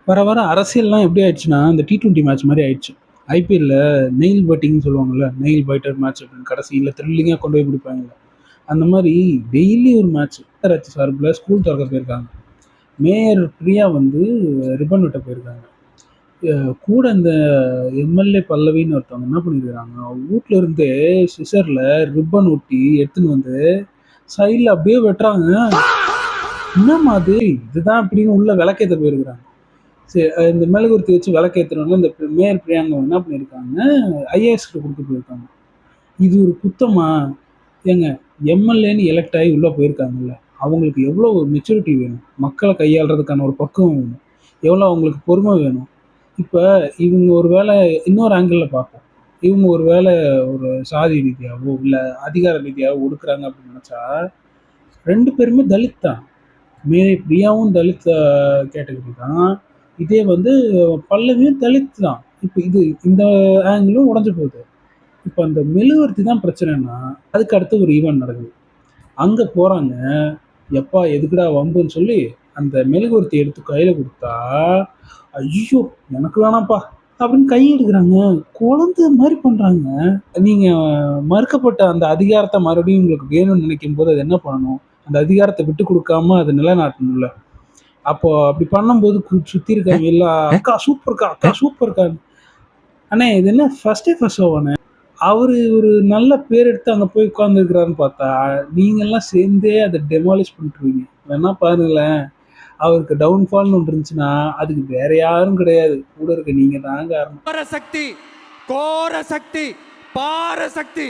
வர வர அரசியல்லாம் எப்படி ஆயிடுச்சுன்னா, இந்த T20 மேட்ச் மாரி ஆயிடுச்சு. ஐபிஎல்ல நெயில் பைட்டிங்ன்னு சொல்லுவாங்கல்ல. நெயில் பைட்டர் மேட்ச் அப்படின்னு கடைசியில த்ரில்லிங்கா கொண்டு போய் முடிப்பாங்கல்ல. அந்த மாரி டெய்லி ஒரு மேட்ச். நகராட்சி சார்புல ஸ்கூல் தொறக்க போயிருக்காங்க. மேயர் பிரியா வந்து ரிப்பன் வெட்ட போயிருக்காங்க. அ கூட இந்த எம்எல்ஏ பல்லவின்னு ஒருத்தவங்க என்ன பண்ணியிருக்காங்க, அவங்க வீட்ல இருந்தே சிசர்ல ரிப்பன் ஒட்டி எடுத்துன்னு வந்து சைடுல அப்படியே வெட்டுறாங்க. என்னம்மா அது? இதுதான் அப்படின்னு உள்ள விளக்கேத்த போயிருக்காங்க. சரி இந்த மெழுகுவர்த்தி வச்சு விளக்கேத்துறவங்க இந்த மேயர் பிரியாங்க என்ன பண்ணியிருக்காங்க, ஐஏஎஸ்க்கு குடுக்க போயிருக்காங்க. இது ஒரு குத்தமா? ஏங்க எம்எல்ஏன்னு எலெக்ட் ஆகி உள்ள போயிருக்காங்கல்ல, அவங்களுக்கு எவ்வளோ ஒரு மெச்சூரிட்டி வேணும்? மக்கள கையாளுறதுக்கான ஒரு பக்குவம் வேணும். எவ்வளோ அவங்களுக்கு பொறுமை வேணும்? இப்ப இவங்க ஒரு வேளை இன்னொரு ஆங்கிள்ல பார்ப்போம். இவங்க ஒரு வேளை ஒரு சாதி ரீதியாவோ, இல்ல அதிகார ரீதியாவோ ஒடுக்குறாங்க அப்படின்னு நெனச்சா, 2 பேருமே தலித் தான். பிரியாவும் தலித் கேட்டகரி தான். இதே வந்து பல்லவியும் தலித் தான். இப்ப இது இந்த ஆங்கிளும் உடைஞ்சு போகுது. இப்ப அந்த மெழுகுவர்த்தி தான் பிரச்சனைன்னா, அதுக்கு அடுத்து ஒரு ஈவென்ட் நடக்குது. அங்க போறாங்க. "எப்பா எதுக்குடா வம்புன்னு" சொல்லி அந்த மெழுகுவர்த்தி எடுத்து கையில குடுத்தா, "ஐய்யய்யோ! எனக்கு வேணாம்ப்பா" அப்படின்னு கை எடுக்குறாங்க. குழந்தை மாரி பண்றாங்க. நீங்க மறுக்கப்பட்ட அந்த அதிகாரத்த மறுபடியும் உங்களுக்கு வேணும்னு நினைக்கும்போது, அது என்ன பண்ணணும்? அந்த அதிகாரத்த விட்டுக் குடுக்காம அத நிலைநாட்டணும்ல. அப்போ அப்படி பண்ணும்போது சுத்தி இருக்கவங்க எல்லாம், "அக்கா சூப்பர்க்கா! அக்கா சூப்பர்க்கா!" அண்ணே இது என்ன ஃபர்ஸ்ட் டே ஃபர்ஸ்ட் ஷோவாண்ணே? அவரு ஒரு நல்ல பேர் எடுத்து அங்க போய் உட்கார்ந்துருக்கிறாருன்னு பார்த்தா, நீங்கலாம் சேர்ந்தே அத டெமாலிஷ் பண்ணிட்டுருக்கீங்க. வேணா பாருங்களேன், அவருக்கு டவுன்ஃபால்ன்னு ஒண்ணு இருந்துச்சுன்னா, அதுக்கு வேற யாரும் கிடையாது. கூட இருக்க நீங்க தான் காரணம். கோர சக்தி, கோர சக்தி, பார சக்தி